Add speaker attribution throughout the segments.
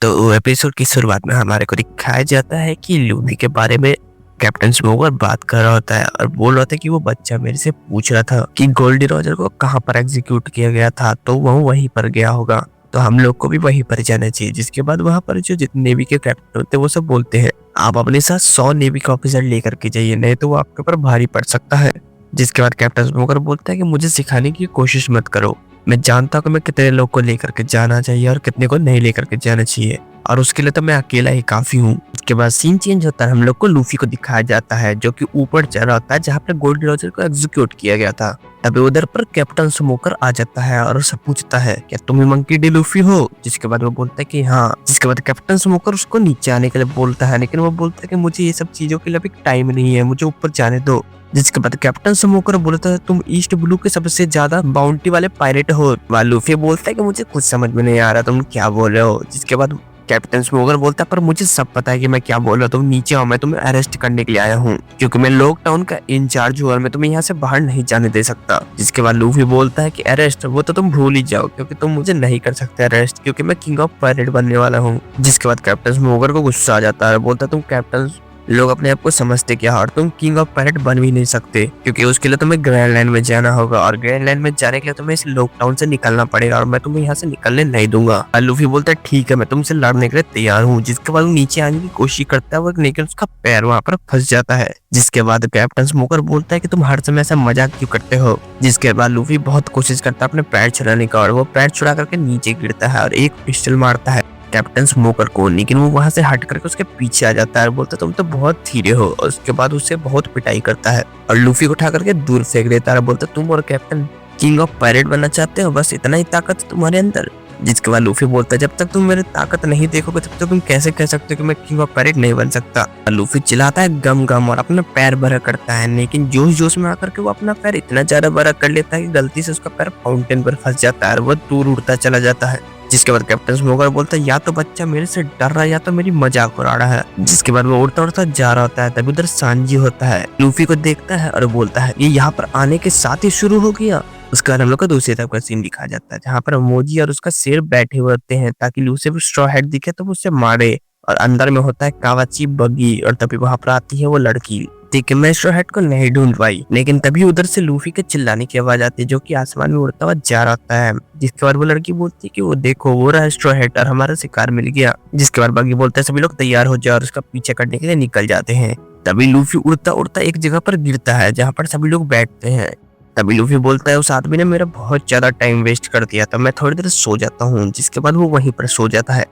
Speaker 1: तो एपिसोड की शुरुआत में हमारे को दिखाया जाता है कि लूफी के बारे में कैप्टन स्मोकर बात कर रहा होता है और बोल रहा था कि वो बच्चा मेरे से पूछ रहा था कि गोल्डी रॉजर को कहाँ पर एग्जीक्यूट किया गया था, तो वो वहीं पर गया होगा, तो हम लोग को भी वहीं पर जाना चाहिए। जिसके बाद वहां पर जो जितने नेवी के कैप्टन होते हैं वो सब बोलते हैं आप अपने साथ 100 नेवी के ऑफिसर लेकर के जाइए, नहीं तो वो आपके ऊपर भारी पड़ सकता है। जिसके बाद कैप्टन स्मोकर बोलता है कि मुझे सिखाने की कोशिश मत करो, मैं जानता हूँ कि मैं कितने लोग को लेकर के जाना चाहिए और कितने को नहीं लेकर के जाना चाहिए, और उसके लिए तो मैं अकेला ही काफी हूँ। उसके बाद सीन चेंज होता है, हम लोग को लूफी को दिखाया जाता है जो कि ऊपर चढ़ रहा होता है जहाँ पे गोल्डी रॉजर को एग्जीक्यूट किया गया था। तभी उधर पर कैप्टन स्मोकर आ जाता है और उससे पूछता है क्या तुम ही मंकी डी लूफी हो। जिसके बाद वो बोलता है कि हाँ। जिसके बाद कैप्टन स्मोकर उसको नीचे आने के लिए बोलता है, लेकिन वो बोलता है कि मुझे ये सब चीजों के लिए अभी टाइम नहीं है, मुझे ऊपर जाने दो। जिसके बाद कैप्टन स्मोकर बोलता है तुम ईस्ट ब्लू के सबसे ज्यादा बाउंटी वाले पायरेट हो। लूफी बोलता है कि मुझे कुछ समझ में नहीं आ रहा तुम क्या बोल रहे हो। जिसके बाद कैप्टन स्मोकर बोलता है पर मुझे सब पता है कि मैं क्या बोल रहा हूँ, तुम नीचे आओ, मैं तुम्हें अरेस्ट करने के लिए आया हूँ क्योंकि मैं लॉक टाउन का इंचार्ज हूँ और मैं तुम्हें यहाँ से बाहर नहीं जाने दे सकता। जिसके बाद लूफी बोलता है कि अरेस्ट वो तो तुम भूल ही जाओ क्योंकि तुम मुझे नहीं कर सकते अरेस्ट, क्योंकि मैं किंग ऑफ पायरेट बनने वाला हूँ। जिसके बाद कैप्टन स्मोकर को गुस्सा आ जाता है, बोलता है तुम कैप्टन लोग अपने आप को समझते क्या, और तुम किंग ऑफ पायरेट बन भी नहीं सकते क्योंकि उसके लिए तुम्हें ग्रैंड लाइन में जाना होगा और ग्रैंड लाइन में जाने के लिए तुम्हें इस लॉकडाउन से निकलना पड़ेगा और मैं तुम्हें यहाँ से निकलने नहीं दूंगा। लूफी बोलता है ठीक है मैं तुमसे लड़ने के लिए तैयार हूँ। जिसके बाद वो नीचे आने की कोशिश करता है वो, लेकिन उसका पैर वहाँ पर फंस जाता है। जिसके बाद कैप्टन स्मोकर बोलता है कि तुम हर समय ऐसा मजाक क्यों करते हो। जिसके बाद लूफी बहुत कोशिश करता है अपने पैर छुड़ाने का और वो पैर छुड़ा करके नीचे गिरता है और एक पिस्टल मारता है कैप्टन स्मोकर को, लेकिन वो वहां से हट करके उसके पीछे आ जाता है और बोलता है तुम तो बहुत धीरे हो, और उसके बाद उससे बहुत पिटाई करता है और लूफी को उठा करके दूर फेंक देता है। बोलता तुम और कैप्टन किंग ऑफ पायरेट बनना चाहते हो, बस इतना ही ताकत है तुम्हारे अंदर। जिसके बाद लूफी बोलता है जब तक तुम मेरी ताकत नहीं देखोगे तब तक तुम कैसे कह सकते हो कि मैं किंग ऑफ पायरेट नहीं बन सकता। लूफी चिल्लाता है गम गम और अपना पैर बड़ा करता है, लेकिन जोश जोश में आकर के वो अपना पैर इतना ज्यादा बड़ा कर लेता है कि गलती से उसका पैर फाउंटेन पर फंस जाता है और वो दूर उड़ता चला जाता है। जिसके बाद कैप्टन स्मोकर बोलता है या तो बच्चा मेरे से डर रहा है या तो मेरी मजाक उड़ा रहा है। जिसके बाद वो उड़ता उड़ता जा रहा होता है, तभी उधर सांजी होता है, लूफी को देखता है और बोलता है ये यहाँ पर आने के साथ ही शुरू हो गया। उसके बाद हम लोग को दूसरी तरफ का सीन दिखाया जाता है जहाँ पर मोजी और उसका शेर बैठे हुए होते हैं ताकि लूसी को स्ट्रॉ हेड दिखे तो वो उससे मारे, और अंदर में होता है कावाची बगी, और तभी वहां पर आती है वो लड़की। ठीक है मैं स्ट्रॉ हेड को नहीं ढूंढ पाई, लेकिन तभी उधर से लूफी के चिल्लाने की आवाज आती है जो कि आसमान में उड़ता हुआ जा रहा होता है। जिसके बाद वो लड़की बोलती है कि वो देखो वो रहा स्ट्रॉ हेड और हमारा शिकार मिल गया। जिसके बाद बगी बोलता है सभी लोग तैयार हो जाओ और उसका पीछे करने के लिए निकल जाते हैं। तभी लूफी उड़ता उड़ता एक जगह पर गिरता है जहाँ पर सभी लोग बैठते हैं। तभी लूफी बोलता है उस आदमी ने मेरा बहुत ज्यादा टाइम वेस्ट कर दिया था, मैं थोड़ी देर सो जाता हूँ। जिसके बाद वो वहीं पर सो जाता है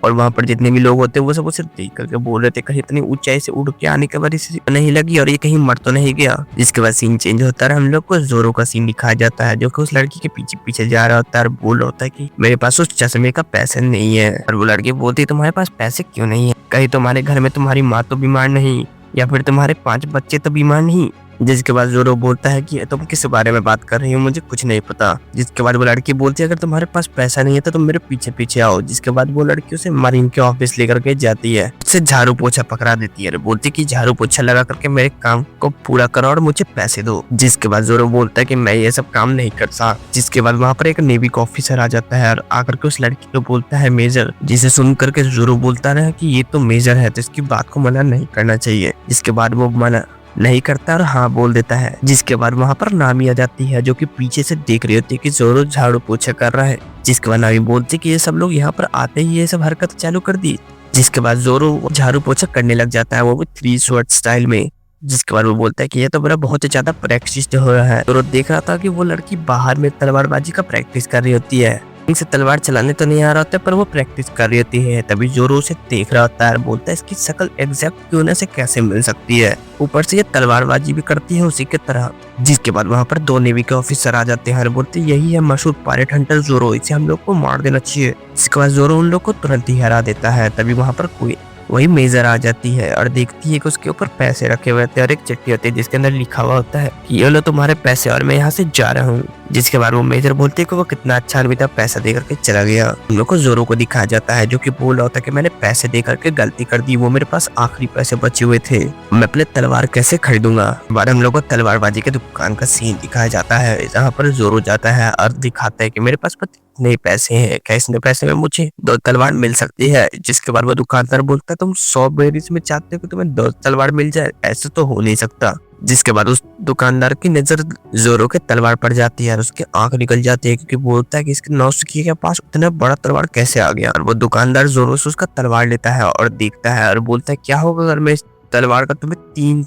Speaker 1: और वहां पर जितने भी लोग होते हैं वो सब उसे देख करके बोल रहे थे कहीं इतनी ऊंचाई से उड़ के आने के बाद इसे नहीं लगी और ये कहीं मर तो नहीं गया। जिसके बाद सीन चेंज होता है, हम लोग को जोरो का सीन दिखाया जाता है जो कि उस लड़की के पीछे पीछे जा रहा होता है और बोल रहा होता है कि मेरे पास उस चश्मे का पैसे नहीं है। और वो लड़की बोलती है तुम्हारे पास पैसे क्यों नहीं है, कहीं तुम्हारे घर में तुम्हारी माँ तो बीमार नहीं या फिर तुम्हारे 5 बच्चे तो बीमार नहीं। जिसके बाद जोरो बोलता है कि तुम किस बारे में बात कर रही हो, मुझे कुछ नहीं पता। जिसके बाद वो लड़की बोलती है अगर तुम्हारे पास पैसा नहीं है तो तुम मेरे पीछे पीछे आओ। जिसके बाद वो लड़की उसे मरीन के ऑफिस लेकर के जाती है, उससे झाड़ू पोछा पकड़ा देती है, बोलती है कि झाड़ू पोछा लगा करके मेरे काम को पूरा करो और मुझे पैसे दो। जिसके बाद जोरो बोलता है कि मैं ये सब काम नहीं कर सकता। जिसके बाद वहाँ पर एक नेवी का ऑफिसर आ जाता है और आकर के उस लड़की को बोलता है मेजर, जिसे सुन करके जोरो बोलता है कि ये तो मेजर है तो इसकी बात को मना नहीं करना चाहिए। जिसके बाद वो मना नहीं करता और हाँ बोल देता है। जिसके बाद वहां पर नामी आ जाती है जो कि पीछे से देख रही होती है कि जोरो झाड़ू पोछा कर रहा है। जिसके बाद नामी बोलती है कि ये सब लोग यहाँ पर आते ही ये सब हरकत चालू कर दी। जिसके बाद जोरो झाड़ू पोछा करने लग जाता है, वो भी 3 शॉट स्टाइल में। जिसके बाद वो बोलता है कि ये तो मेरा बहुत ज्यादा प्रैक्टिस हो रहा है। जोरो देख रहा था कि वो लड़की बाहर में तलवारबाजी का प्रैक्टिस कर रही होती है, से तलवार चलाने तो नहीं आ रहा होता पर वो प्रैक्टिस कर रही होती है। तभी जोरो उसे देख रहा होता है और बोलता है इसकी शक्ल एग्जैक्ट क्यों से कैसे मिल सकती है, ऊपर से ये तलवारबाजी भी करती है उसी के तरह। जिसके बाद वहां पर 2 नेवी के ऑफिसर आ जाते हैं और बोलते यही है मशहूर पायरेट हंटर जोरो, इसे हम लोग को मार देना चाहिए। इसके बाद जोरो उन लोग को तुरंत ही हरा देता है। तभी वहां पर कोई वही मेजर आ जाती है और देखती है कि उसके ऊपर पैसे रखे हुए थे और एक चिट्ठी होती है जिसके अंदर लिखा हुआ होता है कि ये लो तुम्हारे पैसे और मैं यहाँ से जा रहा हूँ। जिसके बाद वो मेजर बोलती है कि वो कितना अच्छा आदमी था, पैसा दे करके चला गया। हम लोग को जोरो को दिखाया जाता है जो कि बोल रहा होता है कि मैंने पैसे दे करके गलती कर दी, वो मेरे पास आखिरी पैसे बचे हुए थे, मैं अपने तलवार कैसे खरीदूंगा। बाद हम लोग को तलवारबाजी के दुकान का सीन दिखाया जाता है जहाँ पर जोरो जाता है और दिखाता है कि मेरे पास इतने पैसे हैं, क्या इतने पैसे में मुझे 2 तलवार मिल सकती है? जिसके बाद वो दुकानदार बोलता है तुम 100 बेरीज में चाहते हो कि तुम्हें 2 तलवार मिल जाए? ऐसे तो हो नहीं सकता। जिसके बाद उस दुकानदार की नजर जोरो के तलवार पड़ जाती है और उसकी आंख निकल जाती है, क्योंकि बोलता है कि इसके नौसिखिए के पास उतना बड़ा तलवार कैसे आ गया। और वो दुकानदार जोरो से उसका तलवार लेता है और देखता है और बोलता है क्या होगा अगर मैं इस तलवार का तुम्हें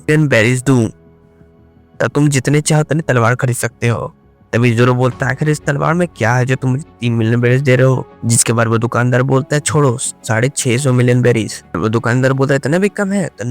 Speaker 1: 3 बेरीज दूं? तब तुम जितने चाहो उतने तलवार खरीद सकते हो। तभी जोरो बोलता है आखिर इस तलवार में क्या है जो तुम मुझे 3 मिलियन बेरीज दे रहे हो? जिसके बाद वो दुकानदार बोलता है छोड़ो 650 मिलियन बेरीज। वो दुकानदार बोलता है इतना भी कम है तो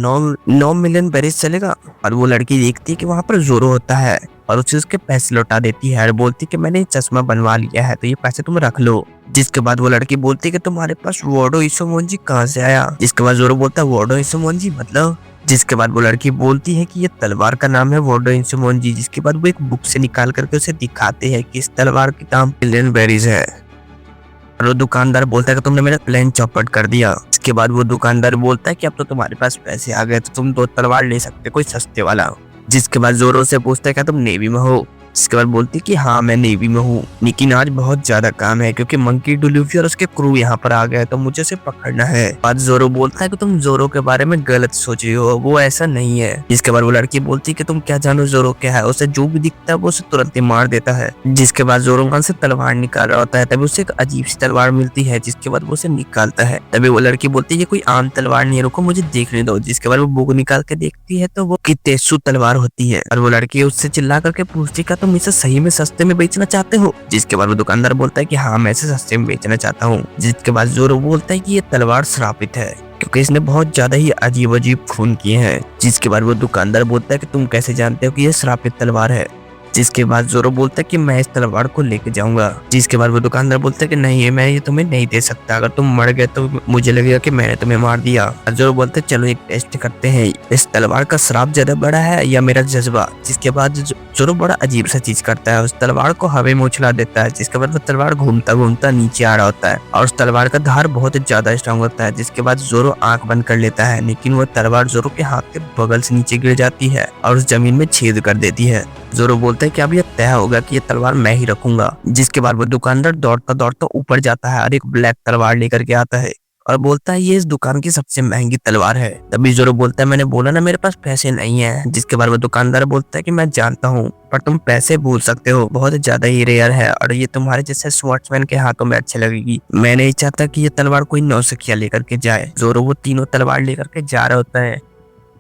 Speaker 1: 9 मिलियन बेरीज चलेगा। और वो लड़की देखती है कि वहाँ पर जोरो होता है और उसे उसके पैसे लौटा देती है और बोलती है कि मैंने चश्मा बनवा लिया है तो ये पैसे तुम रख लो। जिसके बाद वो लड़की बोलती है कि तुम्हारे पास वोडो इसोमोनजी कहाँ से आया? जिसके बाद जोरो बोलता है वोडो इसोमोनजी मतलब? जिसके बाद वो लड़की बोलती है कि ये तलवार का नाम है वोडो इसोमोनजी। जिसके बाद वो एक बुक से निकाल करके उसे दिखाते हैं कि इस तलवार की दाम मिलियन बेरीज है। और वो दुकानदार बोलता है कि तुमने मेरा प्लान चौपट कर दिया। इसके बाद वो दुकानदार बोलता है कि अब तो तुम्हारे पास पैसे आ गए तो तुम 2 तलवार ले सकते कोई सस्ते वाला। जिसके बाद जोरो से पूछता है क्या तुम नेवी में हो? इसके बाद बोलती है कि हाँ मैं नेवी में हूँ, लेकिन आज बहुत ज्यादा काम है क्योंकि मंकी डी लूफी और उसके क्रू यहाँ पर आ गए तो मुझे उसे पकड़ना है। बाद जोरो बोलता है कि तुम जोरो के बारे में गलत सोच रही हो, वो ऐसा नहीं है। जिसके बाद वो लड़की बोलती है कि तुम क्या जानो जोरो क्या है? उसे जो भी दिखता है वो उसे तुरंत ही मार देता है। जिसके बाद जोरो वहां से तलवार निकाल रहा होता है, तभी उसे एक अजीब सी तलवार मिलती है। जिसके बाद वो उसे निकालता है। तभी वो लड़की बोलती है ये कोई आम तलवार नहीं है, रुको मुझे देखने दो। जिसके बाद वो बुक निकाल के देखती है तो वो कितेसु तलवार होती है। और वो लड़की उससे चिल्ला करके पूछती है क्या तुम इसे सही में सस्ते में बेचना चाहते हो? जिसके बाद वो दुकानदार बोलता है कि हाँ मैं इसे सस्ते में बेचना चाहता हूँ। जिसके बाद जोरो बोलता है कि ये तलवार श्रापित है क्योंकि इसने बहुत ज्यादा ही अजीब अजीब खून किए हैं। जिसके बाद वो दुकानदार बोलता है कि तुम कैसे जानते हो कि ये श्रापित तलवार है? जिसके बाद जोरो बोलता है कि मैं इस तलवार को लेके जाऊंगा। जिसके बाद वो दुकानदार बोलता है कि नहीं मैं ये तुम्हें नहीं दे सकता, अगर तुम मर गए तो मुझे लगेगा कि मैंने तुम्हें मार दिया। जोरो बोलते है चलो एक टेस्ट करते हैं, इस तलवार का श्राप ज्यादा बड़ा है या मेरा जज्बा? जिसके बाद जोरो बड़ा अजीब सा चीज करता है, उस तलवार को हवा में उछला देता है। जिसके बाद वो तलवार घूमता घूमता नीचे आ रहा होता है और उस तलवार का धार बहुत ज्यादा स्ट्रांग होता है। जिसके बाद जोरो आंख बंद कर लेता है, लेकिन वो तलवार जोरो के हाथ के बगल से नीचे गिर जाती है और उस जमीन में छेद कर देती है। जोरो बोलता है कि अब ये तय होगा कि ये तलवार मैं ही रखूंगा। जिसके बाद वो दुकानदार दौड़ता दौड़ता ऊपर जाता है और एक ब्लैक तलवार लेकर के आता है और बोलता है ये इस दुकान की सबसे महंगी तलवार है। तभी जोरो बोलता है मैंने बोला ना मेरे पास पैसे नहीं है। जिसके बाद वो दुकानदार बोलता है कि मैं जानता हूँ पर तुम पैसे भूल सकते हो, बहुत ज्यादा ही रेयर है और ये तुम्हारे जैसे स्वॉर्ट्समैन के हाथों में अच्छी लगेगी। मैं नहीं चाहता कि ये तलवार कोई नौसिखिया लेकर के जाए। जोरो वो तीनों तलवार लेकर के जा रहा होता है।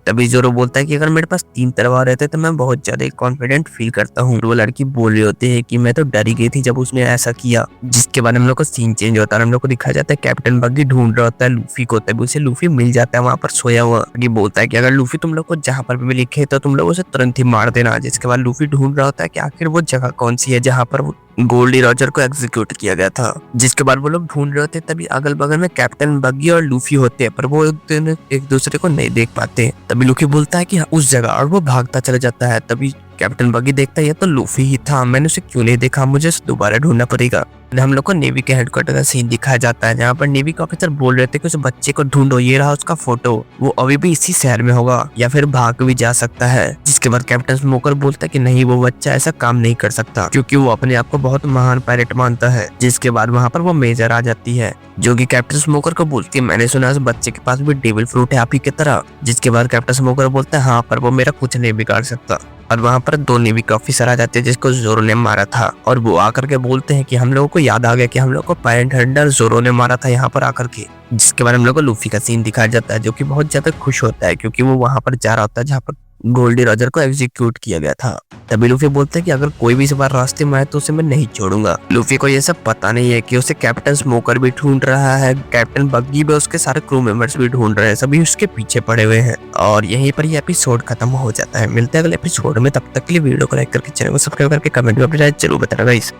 Speaker 1: तभी जोरो बोलता है कि अगर मेरे पास 3 तलवार रहते तो मैं बहुत ज्यादा कॉन्फिडेंट फील करता हूँ। वो लड़की बोल रही होती है कि मैं तो डर ही गई थी जब उसने ऐसा किया। जिसके बाद हम लोग को सीन चेंज होता है, हम लोग को दिखाया जाता है कैप्टन बग्गी ढूंढ रहा होता है लूफी को। तभी उसे लूफी मिल जाता है वहाँ पर सोया हुआ। ये बोलता है कि अगर लूफी तुम लोग को जहाँ पर भी लिखे तो तुम लोग उसे तुरंत ही मार देना। जिसके बाद लूफी ढूंढ रहा होता है कि आखिर वो जगह कौन सी है जहाँ पर गोल्डी रॉजर को एग्जीक्यूट किया गया था। जिसके बाद वो लोग ढूंढ रहे होते तभी अगल बगल में कैप्टन बग्गी और लूफी होते हैं पर वो एक दूसरे को नहीं देख पाते। तभी लूफी बोलता है कि उस जगह और वो भागता चला जाता है। तभी कैप्टन बग्गी देखता है ये तो लूफी ही था, मैंने उसे क्यों नहीं देखा, मुझे दोबारा ढूंढना पड़ेगा। हम लोग को नेवी के हेडक्वार्टर का सीन दिखाया जाता है जहाँ पर नेवी के ऑफिसर बोल रहे थे कि उस बच्चे को ढूंढो, ये रहा उसका फोटो, वो अभी भी इसी शहर में होगा या फिर भाग भी जा सकता है। जिसके बाद कैप्टन स्मोकर बोलता है कि नहीं वो बच्चा ऐसा काम नहीं कर सकता क्योंकि वो अपने आप को बहुत महान पायलट मानता है। जिसके बाद वहाँ पर वो मेजर आ जाती है जो कि कैप्टन स्मोकर को बोलती है मैंने सुना उस बच्चे के पास भी डेविल फ्रूट है आप ही की तरह। जिसके बाद कैप्टन स्मोकर बोलता है हाँ पर वो मेरा कुछ नहीं बिगाड़ सकता। और वहाँ पर 2 नेवी के ऑफिसर आ जाते हैं जिसको जोरो ने मारा था और वो आकर के बोलते हैं कि हम लोगों को याद आ गया कि हम लोग को पायलट हंटर जोरो ने मारा था यहाँ पर आकर के। जिसके बाद हम लोग को लूफी का सीन दिखाया जाता है जो कि बहुत ज्यादा खुश होता है क्योंकि वो वहाँ पर जा रहा होता है जहाँ पर गोल्डी रॉजर को एग्जीक्यूट किया गया था। तभी लूफी बोलते हैं कि अगर कोई भी इस बार रास्ते में आए तो उसे मैं नहीं छोड़ूंगा। लूफी को ये सब पता नहीं है कि उसे कैप्टन स्मोकर भी ढूंढ रहा है, कैप्टन बग्गी भी, उसके सारे क्रू मेंबर्स भी ढूंढ रहे हैं, सभी उसके पीछे पड़े हुए हैं। और यहीं पर ये एपिसोड खत्म हो जाता है। मिलते हैं अगले एपिसोड में, तब तक के लिए वीडियो को लाइक करके चैनल को सब्सक्राइब करके कमेंट में अपनी राय जरूर बताना गाइस।